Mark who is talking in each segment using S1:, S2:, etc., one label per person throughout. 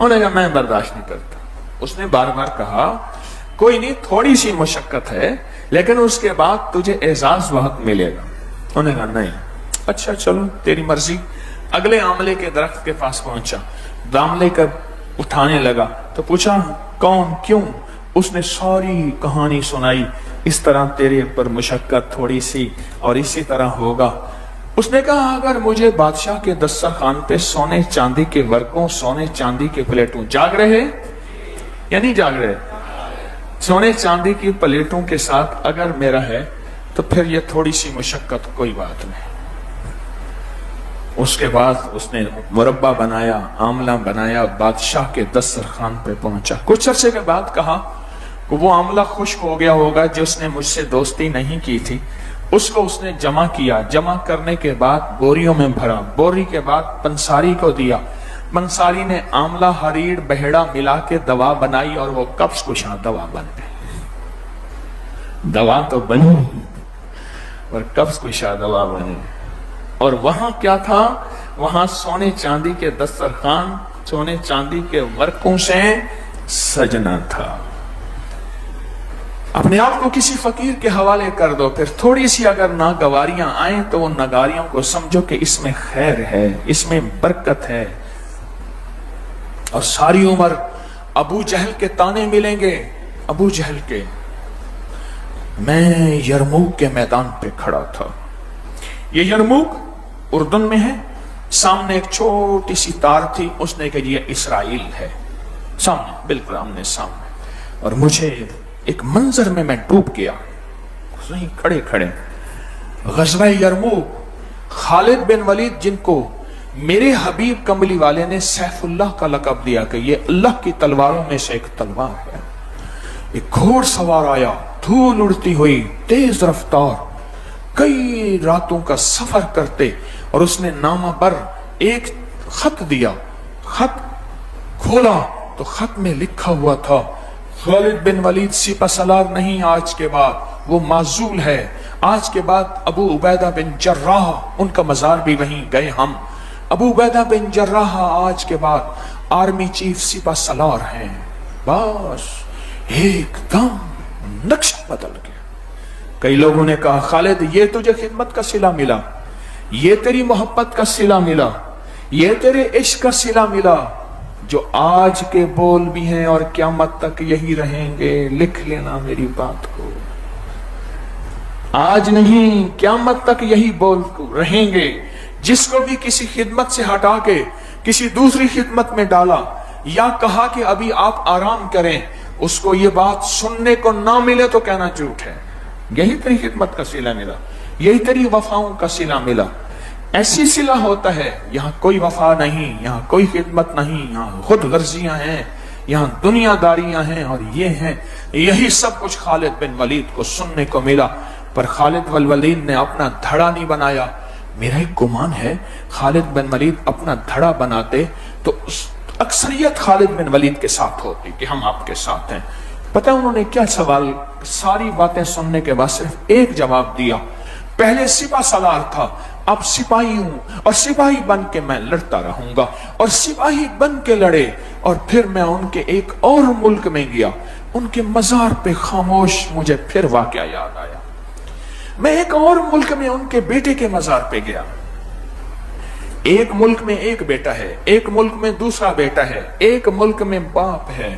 S1: انہوں نے کہا میں برداشت نہیں کرتا. اس نے بار بار کہا کوئی نہیں، تھوڑی سی مشقت ہے لیکن اس کے بعد تجھے اعزاز بہت ملے گا. انہوں نے کہا نہیں. اچھا چلو تیری مرضی. اگلے آملے کے درخت کے پاس پہنچا، آملے کا اٹھانے لگا تو پوچھا کون، کیوں؟ اس نے ساری کہانی سنائی، اس طرح تیرے پر مشقت تھوڑی سی اور اسی طرح ہوگا. اس نے کہا اگر مجھے بادشاہ کے دسترخوان پہ سونے چاندی کے ورقوں، سونے چاندی کے پلیٹوں، جاگ رہے یا نہیں جاگ رہے؟ سونے چاندی کی پلیٹوں کے ساتھ اگر میرا ہے تو پھر یہ تھوڑی سی مشقت کوئی بات نہیں. اس کے بعد اس نے مربع بنایا، آملہ بنایا، بادشاہ کے دسترخوان پہ پہنچا. کچھ عرصے کے بعد کہا کہ وہ آملہ خشک ہو گیا ہوگا جس نے مجھ سے دوستی نہیں کی تھی، اس کو اس نے جمع کیا. جمع کرنے کے بعد بوریوں میں بھرا، بوری کے بعد پنساری کو دیا. پنساری نے آملہ، ہریڑ، بہڑا ملا کے دوا بنائی اور وہ قبض کشا دوا بن گئی. دوا تو بنی اور قبض کشا دوا بنی. اور وہاں کیا تھا؟ وہاں سونے چاندی کے دسترخوان، سونے چاندی کے ورقوں سے سجنا تھا. اپنے آپ کو کسی فقیر کے حوالے کر دو، پھر تھوڑی سی اگر ناگواریاں آئیں تو وہ ناگواریوں کو سمجھو کہ اس میں خیر ہے، اس میں برکت ہے. اور ساری عمر ابو جہل کے تانے ملیں گے. ابو جہل کے. میں یرموک کے میدان پہ کھڑا تھا. یہ یرموک اردن میں ہے. سامنے ایک چھوٹی سی تار تھی، اس نے کہا یہ اسرائیل ہے. سامنے، بالکل آمنے سامنے. اور مجھے ایک منظر میں ڈوب گیا. وہیں کھڑے کھڑے غزوہ یرموک، خالد بن ولید جن کو میرے حبیب کملی والے نے سیف اللہ کا لقب دیا کہ یہ اللہ کی تلواروں میں سے ایک تلوار ہے. ایک گھوڑ سوار آیا، دھول اڑتی ہوئی، تیز رفتار، کئی راتوں کا سفر کرتے، اور اس نے نامہ بر ایک خط دیا. خط کھولا تو خط میں لکھا ہوا تھا خالد بن ولید سپہ سالار نہیں آج کے بعد، وہ معزول ہے. آج کے بعد ابو عبیدہ بن جراح، ان کا مزار بھی وہیں گئے ہم. ابو عبیدہ بن جراح آج کے بعد آرمی چیف سپہ سالار ہیں. بس ایک دم نقشہ بدل گیا. کئی لوگوں نے کہا خالد یہ تجھے خدمت کا صلہ ملا، یہ تیری محبت کا صلہ ملا، یہ تیرے عشق کا صلہ ملا، جو آج کے بول بھی ہیں اور قیامت تک یہی رہیں گے. لکھ لینا میری بات کو، آج نہیں قیامت تک یہی بول رہیں گے. جس کو بھی کسی خدمت سے ہٹا کے کسی دوسری خدمت میں ڈالا یا کہا کہ ابھی آپ آرام کریں، اس کو یہ بات سننے کو نہ ملے تو کہنا جھوٹ ہے. یہی تیری خدمت کا صلہ ملا، یہی تیری وفاؤں کا صلہ ملا. ایسی صلہ ہوتا ہے. یہاں کوئی وفا نہیں، یہاں کوئی خدمت نہیں، یہاں خود غرضیاں ہیں، یہاں دنیا داریاں ہیں اور یہ ہیں. یہی سب کچھ خالد بن ولید کو سننے کو ملا. پر خالد بن ولید نے اپنا دھڑا نہیں بنایا. میرا ایک گمان ہے خالد بن ولید اپنا دھڑا بناتے تو اکثریت خالد بن ولید کے ساتھ ہوتی کہ ہم آپ کے ساتھ ہیں. پتہ انہوں نے کیا سوال، ساری باتیں سننے کے بعد صرف ایک جواب دیا. پہلے سپہ سالار تھا، اب سپاہی ہوں اور سپاہی بن کے میں لڑتا رہوں گا. اور سپاہی بن کے لڑے اور پھر میں ان کے ایک اور ملک میں گیا. ان کے مزار پہ خاموش مجھے پھر واقعہ یاد آیا. میں ایک اور ملک میں ان کے بیٹے کے مزار پہ گیا. ایک ملک میں ایک بیٹا ہے، ایک ملک میں دوسرا بیٹا ہے، ایک ملک میں باپ ہے.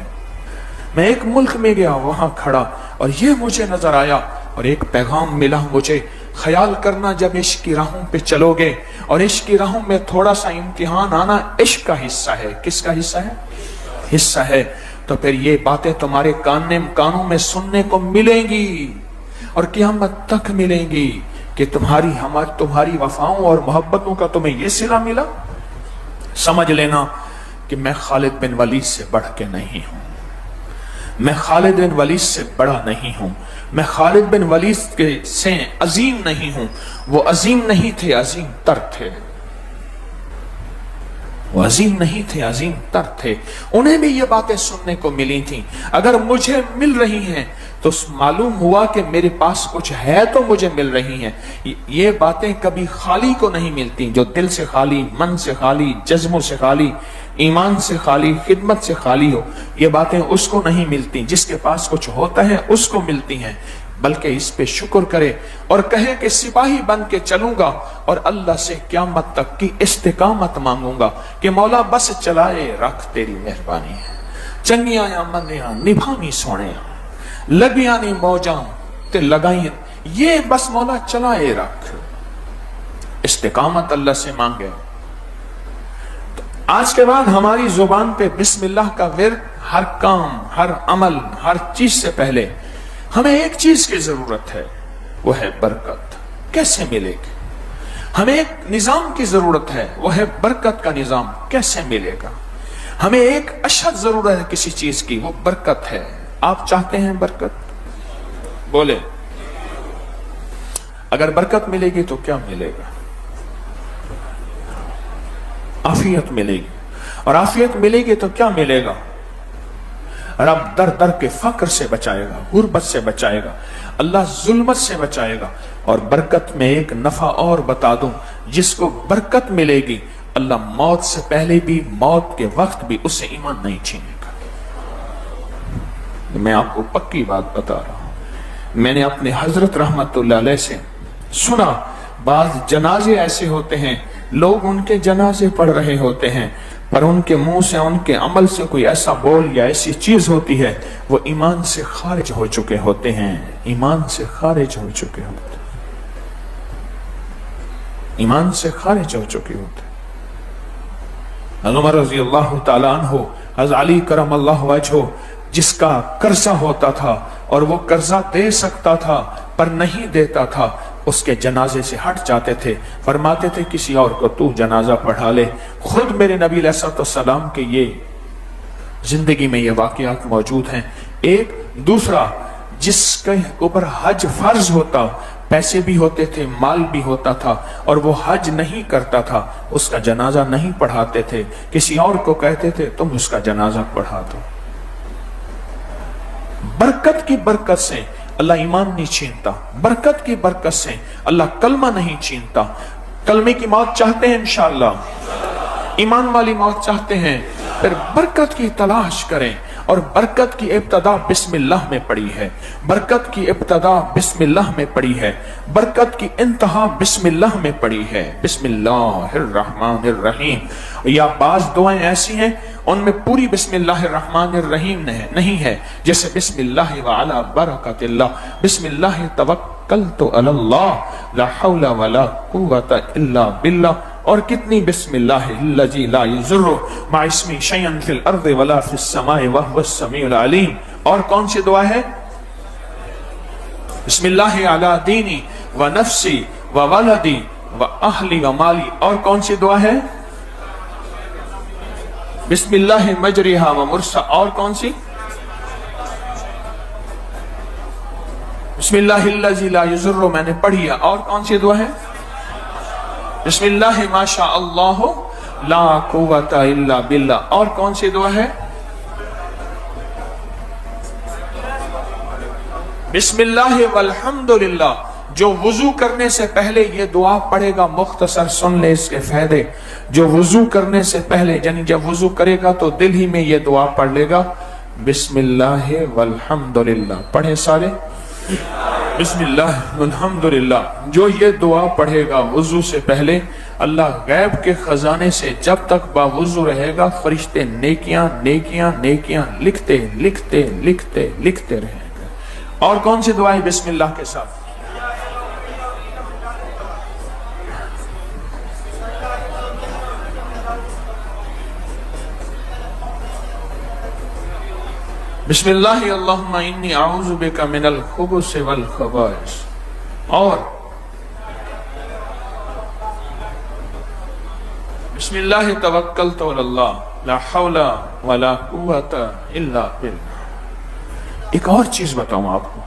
S1: میں ایک ملک میں گیا، وہاں کھڑا اور یہ مجھے نظر آیا اور ایک پیغام ملا مجھے. خیال کرنا جب عشق کی راہوں پہ چلو گے اور عشق کی راہوں میں تھوڑا سا امتحان آنا عشق کا حصہ ہے. کس کا حصہ ہے؟ حصہ ہے. تو پھر یہ باتیں تمہارے کانوں میں سننے کو ملیں گی اور قیامت تک ملیں گی کہ تمہاری وفاؤں اور محبتوں کا تمہیں یہ صلہ ملا. سمجھ لینا کہ میں خالد بن ولید سے بڑھ کے نہیں ہوں. میں خالد بن ولید سے بڑا نہیں ہوں. میں خالد بن ولید کے سے عظیم نہیں ہوں. وہ عظیم نہیں تھے، عظیم تر تھے. وہ عظیم نہیں تھے، عظیم تر تھے. انہیں بھی یہ باتیں سننے کو ملی تھیں. اگر مجھے مل رہی ہیں تو معلوم ہوا کہ میرے پاس کچھ ہے تو مجھے مل رہی ہیں. یہ باتیں کبھی خالی کو نہیں ملتی. جو دل سے خالی، من سے خالی، جذبوں سے خالی ایمان سے خالی، خدمت سے خالی ہو، یہ باتیں اس کو نہیں ملتی، جس کے پاس کچھ ہوتا ہے اس کو ملتی ہیں، بلکہ اس پہ شکر کرے اور کہے کہ سپاہی بن کے چلوں گا اور اللہ سے قیامت تک کی استقامت مانگوں گا کہ مولا بس چلائے رکھ تیری مہربانی ہے، چنگیاں یا مندیاں نبھانی سونے لگیاں نہیں موجاں تے لگائیں، یہ بس مولا چلائے رکھ، استقامت اللہ سے مانگے۔ آج کے بعد ہماری زبان پہ بسم اللہ کا ورد ہر کام، ہر عمل، ہر چیز سے پہلے ہمیں ایک چیز کی ضرورت ہے، وہ ہے برکت۔ کیسے ملے گی؟ ہمیں ایک نظام کی ضرورت ہے، وہ ہے برکت کا نظام۔ کیسے ملے گا؟ ہمیں ایک اشد ضرورت ہے کسی چیز کی، وہ برکت ہے۔ آپ چاہتے ہیں برکت؟ بولے اگر برکت ملے گی تو کیا ملے گا؟ عافیت ملے گی، اور عافیت ملے گی تو کیا ملے گا؟ رب در در کے فقر سے بچائے گا، غربت سے بچائے گا، اللہ ظلمت سے بچائے گا۔ اور برکت میں ایک نفع اور بتا دوں، جس کو برکت ملے گی اللہ موت سے پہلے بھی، موت کے وقت بھی اس سے ایمان نہیں چھینے گا۔ میں آپ کو پکی بات بتا رہا ہوں، میں نے اپنے حضرت رحمت اللہ علیہ سے سنا، بعض جنازے ایسے ہوتے ہیں، لوگ ان کے جنازے پڑھ رہے ہوتے ہیں، پر ان کے منہ سے، ان کے عمل سے کوئی ایسا بول یا ایسی چیز ہوتی ہے، وہ ایمان سے خارج ہو چکے ہوتے ہیں، ایمان سے خارج ہو چکے ہوتے ہیں، ایمان سے خارج ہو چکے ہوتے ہیں۔ عمر رضی اللہ تعالیٰ عنہ، حضرت علی کرم اللہ وجہہ، جس کا قرضہ ہوتا تھا اور وہ قرضہ دے سکتا تھا پر نہیں دیتا تھا، اس کے جنازے سے ہٹ جاتے تھے، فرماتے تھے کسی اور کو تو جنازہ پڑھا لے۔ خود میرے نبی علیہ السلام کے یہ زندگی میں یہ واقعات موجود ہیں۔ ایک دوسرا، جس کے اوپر حج فرض ہوتا، پیسے بھی ہوتے تھے، مال بھی ہوتا تھا، اور وہ حج نہیں کرتا تھا، اس کا جنازہ نہیں پڑھاتے تھے، کسی اور کو کہتے تھے تم اس کا جنازہ پڑھا دو۔ برکت کی برکت سے اللہ ایمان نہیں چھینتا، برکت کی برکت سے اللہ کلمہ نہیں چھینتا۔ کلمے کی موت چاہتے ہیں انشاءاللہ، ایمان والی موت چاہتے ہیں، پھر برکت کی تلاش کریں، اور برکت کی ابتدا بسم اللہ میں پڑی ہے، برکت کی ابتدا بسم اللہ میں پڑی ہے، برکت کی انتہا بسم اللہ میں پڑی ہے۔ بسم اللہ الرحمن الرحیم۔ یا بعض دعائیں ایسی ہیں ان میں پوری بسم اللہ الرحمن الرحیم نہیں ہے، جیسے بسم اللہ وعلا برکت اللہ، بسم اللہ توکلت علی اللہ لا حول ولا قوت الا باللہ، اور کتنی بسم اللہ الذی لا یضر مع اسمہ شیئا فی الارض ولا فی السماء وہو السمیع العلیم۔ اور کون سی دعا ہے؟ بسم اللہ علی دینی و نفسی و ولدی و اہلی و مالی۔ اور کون سی دعا ہے؟ بسم اللہ مجریہا و مرسا۔ اور کون سی؟ بسم اللہ الذی لا یضر، میں نے پڑھی ہے۔ اور کون سی دعا ہے؟ بسم اللہ ما شاء اللہ لا قوت الا باللہ۔ اور کون سی دعا ہے؟ بسم اللہ والحمدللہ۔ جو وضو کرنے سے پہلے یہ دعا پڑھے گا، مختصر سن لے اس کے فائدے، جو وضو کرنے سے پہلے، یعنی جب وضو کرے گا تو دل ہی میں یہ دعا پڑھ لے گا، بسم اللہ والحمدللہ۔ پڑھیں سارے، بسم اللہ والحمدللہ۔ جو یہ دعا پڑھے گا وضو سے پہلے، اللہ غیب کے خزانے سے جب تک باوضو رہے گا، فرشتے نیکیاں نیکیاں نیکیاں لکھتے لکھتے لکھتے لکھتے رہیں گے۔ اور کون سی دعا ہے بسم اللہ کے ساتھ؟ بسم اللہ اللہم انی اعوذ بک من الخبث والخبائث۔ اور بسم اللہ توکلت علی اللہ لا حول ولا قوت الا باللہ۔ ایک اور چیز بتاؤں آپ کو،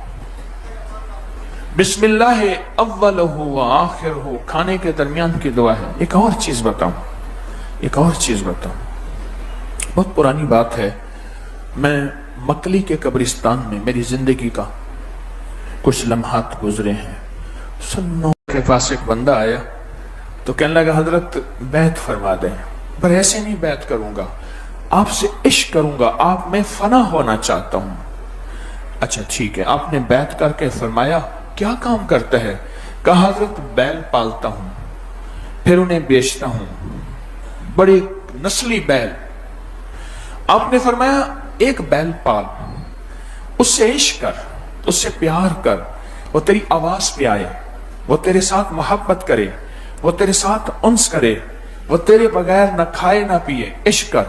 S1: بسم اللہ اولہ و آخرہ، کھانے کے درمیان کی دعا ہے۔ ایک اور چیز بتاؤں، ایک اور چیز بتاؤں، بہت پرانی بات ہے۔ میں مکلی کے قبرستان میں میری زندگی کا کچھ لمحات گزرے ہیں۔ سنوں کے پاس ایک بندہ آیا تو کہنے لگا حضرت بیعت فرما دیں۔ پر ایسے نہیں بیعت کروں گا، آپ سے عشق کروں گا، آپ میں فنا ہونا چاہتا ہوں۔ اچھا ٹھیک ہے، آپ نے بیعت کر کے فرمایا کیا کام کرتا ہے؟ کہا حضرت بیل پالتا ہوں، پھر انہیں بیچتا ہوں، بڑے نسلی بیل۔ آپ نے فرمایا ایک بیل پال، اس سے عشق کر، اس سے پیار کر، وہ تیری آواز پہ آئے، وہ تیرے ساتھ محبت کرے، وہ تیرے ساتھ انس کرے، وہ تیرے بغیر نہ کھائے نہ پیے، عشق کر۔